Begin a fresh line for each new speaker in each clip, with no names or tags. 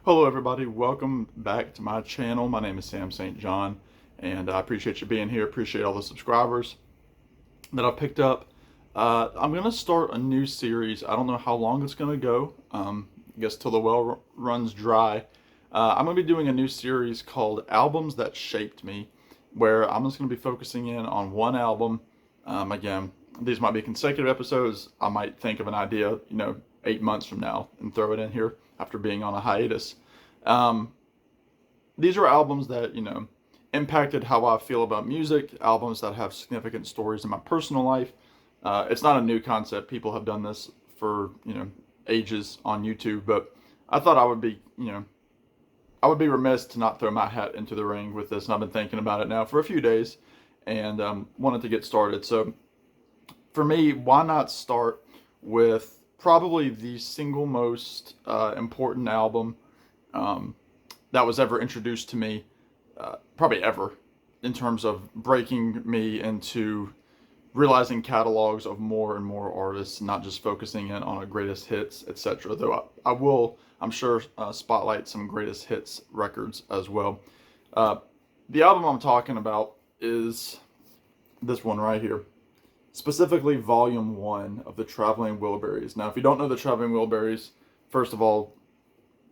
Hello everybody, welcome back to my channel. My name is Sam St. John, and I appreciate you being here. Appreciate all the subscribers that I've picked up. I'm going to start a new series. I don't know how long it's going to go. I guess till the well runs dry. I'm going to be doing a new series called Albums That Shaped Me, where I'm just going to be focusing in on one album. Again, these might be consecutive episodes. I might think of an idea, 8 months from now and throw it in here after being on a hiatus. These are albums that, impacted how I feel about music, albums that have significant stories in my personal life. It's not a new concept. People have done this for, ages on YouTube, but I thought I would be remiss to not throw my hat into the ring with this. And I've been thinking about it now for a few days and wanted to get started. So for me, why not start with probably the single most important album that was ever introduced to me, probably ever, in terms of breaking me into realizing catalogs of more and more artists, not just focusing in on a greatest hits, etc. Though I will, I'm sure, spotlight some greatest hits records as well. The album I'm talking about is this one right here. Specifically Volume 1 of the Traveling Wilburys. Now, if you don't know the Traveling Wilburys, first of all,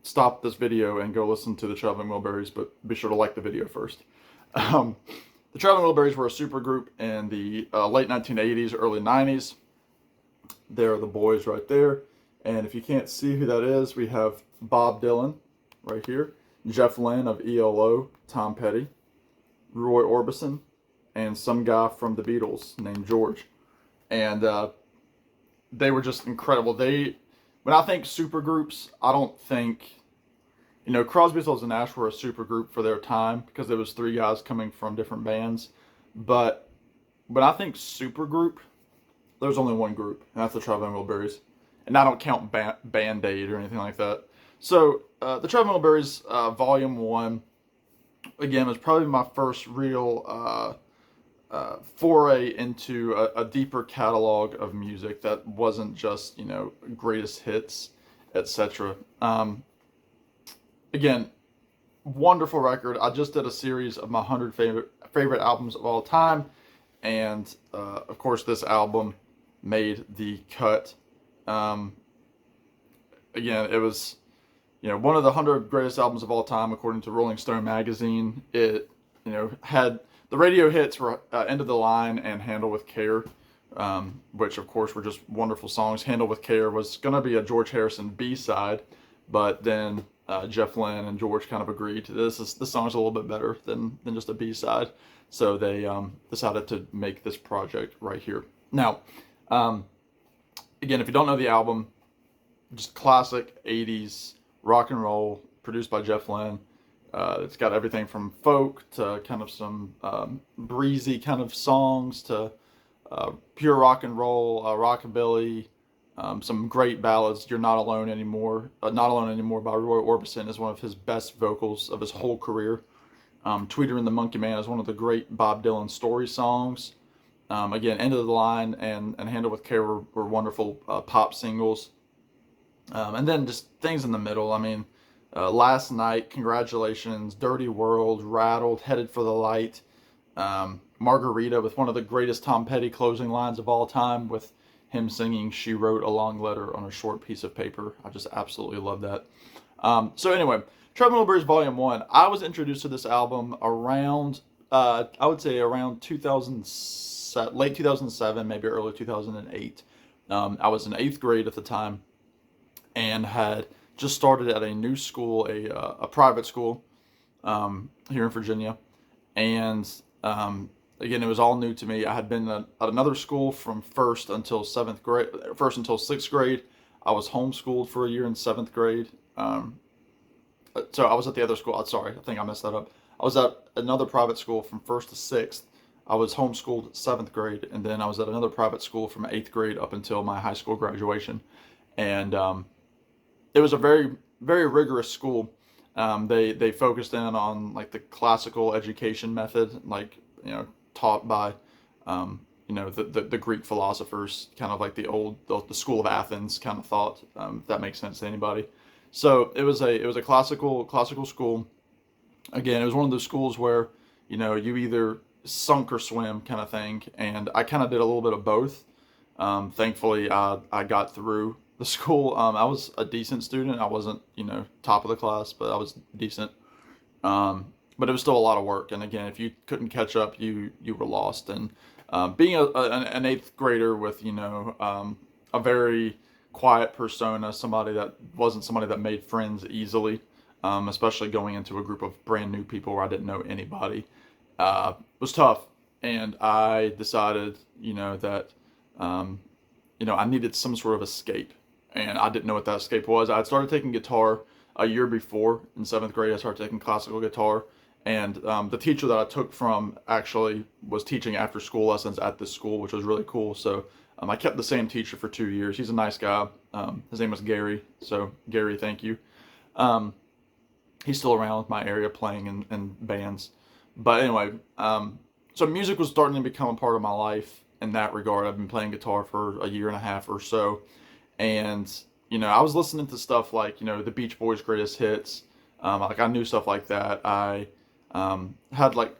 stop this video and go listen to the Traveling Wilburys, but be sure to like the video first. The Traveling Wilburys were a supergroup in the late 1980s, early 90s. There are the boys right there. And if you can't see who that is, we have Bob Dylan right here, Jeff Lynne of ELO, Tom Petty, Roy Orbison, and some guy from the Beatles named George. And they were just incredible. When I think supergroups, I don't think, Crosby, Stills, and Nash were a supergroup for their time because it was three guys coming from different bands. But when I think supergroup, there's only one group, and that's the Traveling Wilburys. And I don't count Band-Aid or anything like that. So the Traveling Wilburys, Volume 1, again, was probably my first real foray into a deeper catalog of music that wasn't just, greatest hits, etc. Again, wonderful record. I just did a series of my 100 favorite albums of all time, and of course this album made the cut. Again, it was, one of the 100 greatest albums of all time according to Rolling Stone magazine. It, had the radio hits were End of the Line and Handle with Care, which of course were just wonderful songs. Handle with Care was going to be a George Harrison B-side, but then Jeff Lynne and George kind of agreed to this song's a little bit better than just a B-side. So they decided to make this project right here. Now, again, if you don't know the album, just classic 80s rock and roll produced by Jeff Lynne. It's got everything from folk to kind of some breezy kind of songs to pure rock and roll, rockabilly, some great ballads. You're Not Alone Anymore. Not Alone Anymore by Roy Orbison is one of his best vocals of his whole career. Tweeter and the Monkey Man is one of the great Bob Dylan story songs. Again, End of the Line and Handle with Care were wonderful pop singles. And then just things in the middle. I mean, Last Night, Congratulations, Dirty World, Rattled, Headed for the Light, Margarita with one of the greatest Tom Petty closing lines of all time with him singing She Wrote a Long Letter on a Short Piece of Paper. I just absolutely love that. So anyway, Traveling Wilburys Volume 1. I was introduced to this album around, I would say around 2007, late 2007, maybe early 2008. I was in 8th grade at the time and had just started at a new school, a private school here in Virginia. And again, it was all new to me. I had been at another school from first until 6th grade. I was homeschooled for a year in 7th grade. So I was at the other school. Sorry, I think I messed that up. I was at another private school from 1st to 6th. I was homeschooled 7th grade, and then I was at another private school from 8th grade up until my high school graduation. And it was a very, very rigorous school. They focused in on like the classical education method, like, taught by, the Greek philosophers, kind of like the school of Athens kind of thought, if that makes sense to anybody. So it was a classical school. Again, it was one of those schools where, you either sunk or swim kind of thing, and I kind of did a little bit of both. Thankfully, I got through the school. I was a decent student. I wasn't, top of the class, but I was decent. But it was still a lot of work. And again, if you couldn't catch up, you were lost. And being an eighth grader with, a very quiet persona, somebody that made friends easily, especially going into a group of brand new people where I didn't know anybody, was tough. And I decided, that, I needed some sort of escape. And I didn't know what that escape was. I had started taking guitar a year before in seventh grade. I started taking classical guitar. And the teacher that I took from actually was teaching after school lessons at this school, which was really cool. So I kept the same teacher for 2 years. He's a nice guy. His name was Gary. So Gary, thank you. He's still around my area playing in bands. But anyway, so music was starting to become a part of my life in that regard. I've been playing guitar for a year and a half or so. And, I was listening to stuff like, the Beach Boys' greatest hits. Like I knew stuff like that. I had like,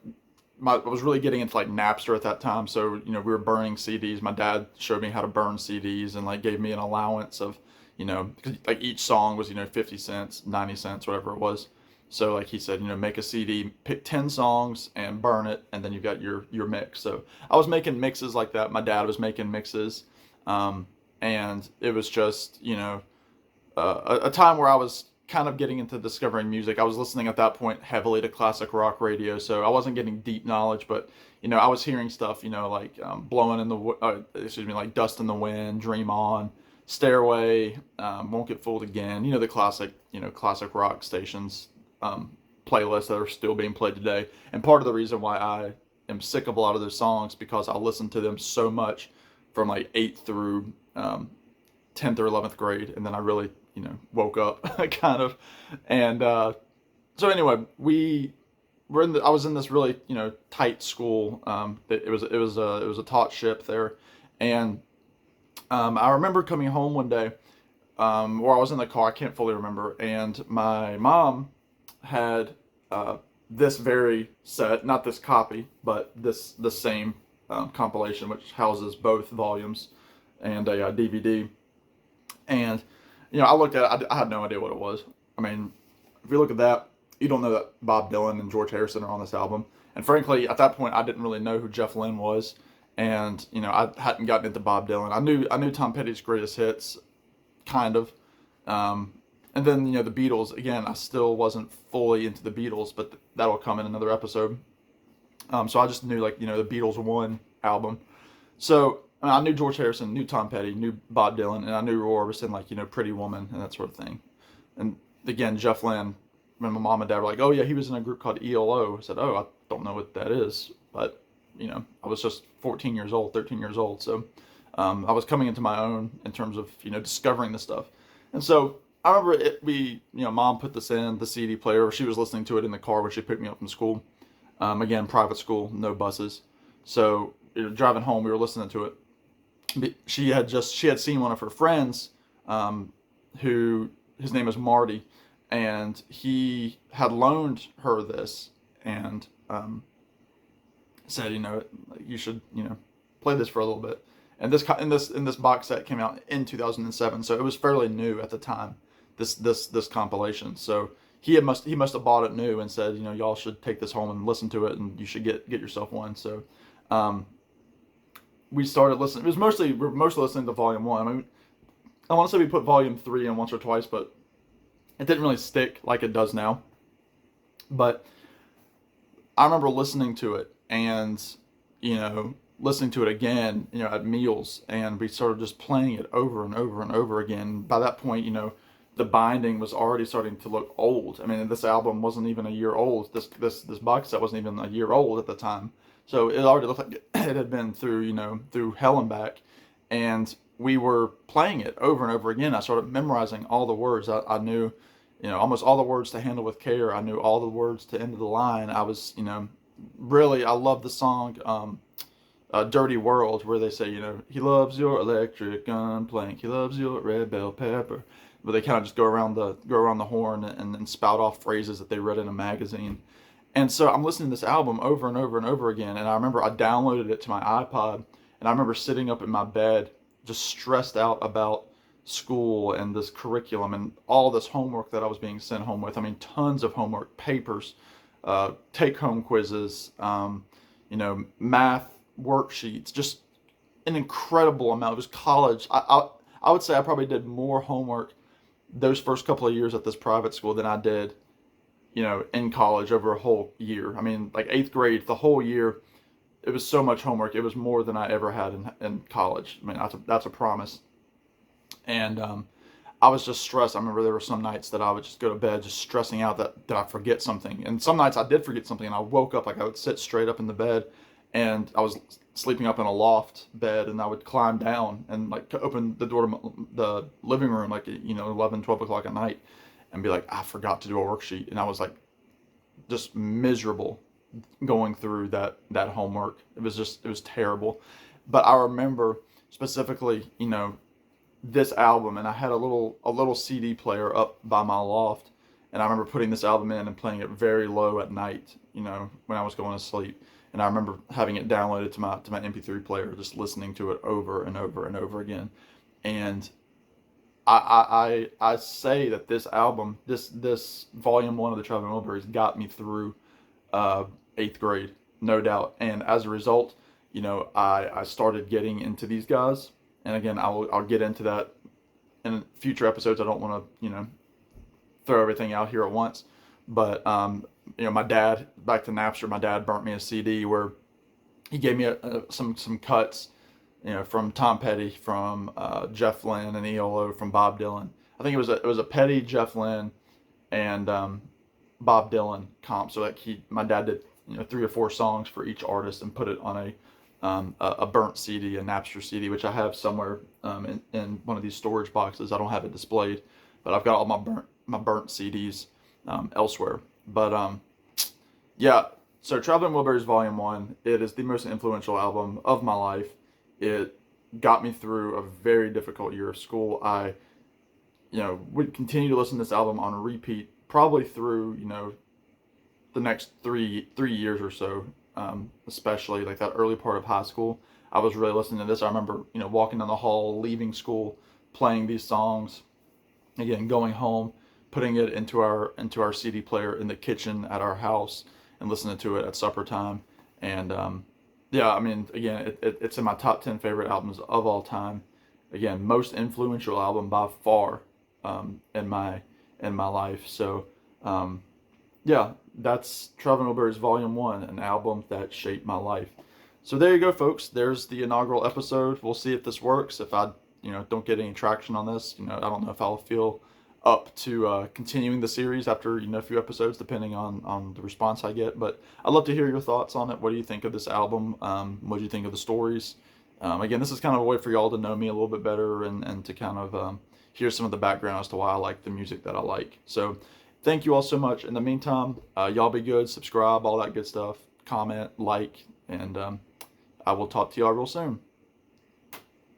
I was really getting into like Napster at that time. So, we were burning CDs. My dad showed me how to burn CDs and like gave me an allowance of, because like each song was, 50 cents, 90 cents, whatever it was. So like he said, make a CD, pick 10 songs and burn it, and then you got your mix. So I was making mixes like that. My dad was making mixes. And it was just, a time where I was kind of getting into discovering music. I was listening at that point heavily to classic rock radio, so I wasn't getting deep knowledge, but, I was hearing stuff, like Blowing in the, like Dust in the Wind, Dream On, Stairway, Won't Get Fooled Again, the classic rock stations, playlists that are still being played today. And part of the reason why I am sick of a lot of those songs, because I listened to them so much from like 8th through 10th or 11th grade, and then I really, woke up kind of. And so anyway, I was in this really, tight school. It was a taught ship there, and I remember coming home one day, or I was in the car. I can't fully remember, and my mom had this very set, not this copy, but the same compilation, which houses both volumes and a DVD. And I looked at it. I had no idea what it was. I mean, if you look at that, you don't know that Bob Dylan and George Harrison are on this album. And frankly, at that point, I didn't really know who Jeff Lynne was, and I hadn't gotten into Bob Dylan. I knew Tom Petty's greatest hits, kind of. And then, the Beatles, again, I still wasn't fully into the Beatles, but that'll come in another episode. So I just knew, like, the Beatles 1 album. So I knew George Harrison, knew Tom Petty, knew Bob Dylan, and I knew Roy Orbison, like, Pretty Woman and that sort of thing. And again, Jeff Lynne, when my mom and dad were like, oh yeah, he was in a group called ELO. I said, oh, I don't know what that is. But, I was just 14 years old, 13 years old. So I was coming into my own in terms of, discovering this stuff. And so I remember Mom put this in the CD player. She was listening to it in the car when she picked me up from school. Again, private school, no buses. So driving home, we were listening to it. She had seen one of her friends, who his name is Marty, and he had loaned her this and said, you should play this for a little bit. And this box set came out in 2007, so it was fairly new at the time. This compilation. So he must have bought it new and said, y'all should take this home and listen to it, and you should get yourself one. So we started listening. We're mostly listening to Volume 1. I mean, I want to say we put Volume 3 in once or twice, but it didn't really stick like it does now. But I remember listening to it and, listening to it again, at meals, and we started just playing it over and over and over again. By that point, the binding was already starting to look old. I mean, this album wasn't even a year old. This box set wasn't even a year old at the time. So it already looked like it had been through hell and back. And we were playing it over and over again. I started memorizing all the words. I knew, almost all the words to Handle with Care. I knew all the words to End of the Line. I was, really, I love the song, Dirty World, where they say, he loves your electric gun plank. He loves your red bell pepper. where they kind of just go around the horn and spout off phrases that they read in a magazine. And so I'm listening to this album over and over and over again. And I remember I downloaded it to my iPod, and I remember sitting up in my bed just stressed out about school and this curriculum and all this homework that I was being sent home with. I mean, tons of homework, papers, take-home quizzes, math worksheets, just an incredible amount. It was college. I would say I probably did more homework those first couple of years at this private school than I did, in college over a whole year. I mean, like 8th grade, the whole year, it was so much homework. It was more than I ever had in college. I mean, that's a promise. And I was just stressed. I remember there were some nights that I would just go to bed just stressing out that I forget something. And some nights I did forget something, and I woke up, like I would sit straight up in the bed, and I was sleeping up in a loft bed, and I would climb down and like open the door to the living room, like 11, 12 o'clock at night, and be like, I forgot to do a worksheet. And I was like just miserable going through that homework. It was terrible. But I remember specifically, this album, and I had a little CD player up by my loft, and I remember putting this album in and playing it very low at night, when I was going to sleep. And I remember having it downloaded to my MP3 player, just listening to it over and over and over again. And I say that this album, this volume 1 of the Traveling Wilburys, got me through 8th grade, no doubt. And as a result, I started getting into these guys. And again, I'll get into that in future episodes. I don't want to, throw everything out here at once. But, my dad, back to Napster, my dad burnt me a CD where he gave me some cuts, from Tom Petty, from Jeff Lynne and ELO, from Bob Dylan. I think it was a Petty, Jeff Lynne, and Bob Dylan comp. So like my dad did 3 or 4 songs for each artist and put it on a burnt CD, a Napster CD, which I have somewhere in one of these storage boxes. I don't have it displayed, but I've got all my burnt CDs elsewhere. But yeah, so Traveling Wilburys Volume 1, it is the most influential album of my life. It got me through a very difficult year of school. I would continue to listen to this album on repeat probably through the next three years or so, especially like that early part of high school. I was really listening to this. I remember walking down the hall, leaving school, playing these songs, again going home, putting it into our CD player in the kitchen at our house and listening to it at supper time. And yeah, I mean, again, it's in my top 10 favorite albums of all time. Again, most influential album by far in my life. So yeah, that's Traveling Wilburys Volume 1, an album that shaped my life. So there you go, folks. There's the inaugural episode. We'll see if this works. If I don't get any traction on this, I don't know if I'll feel up to continuing the series after a few episodes, depending on the response I get. But I'd love to hear your thoughts on it. What do you think of this album? What do you think of the stories? Again, this is kind of a way for y'all to know me a little bit better and to kind of hear some of the background as to why I like the music that I like. So thank you all so much. In the meantime, y'all be good, subscribe, all that good stuff, comment, like, and I will talk to y'all real soon.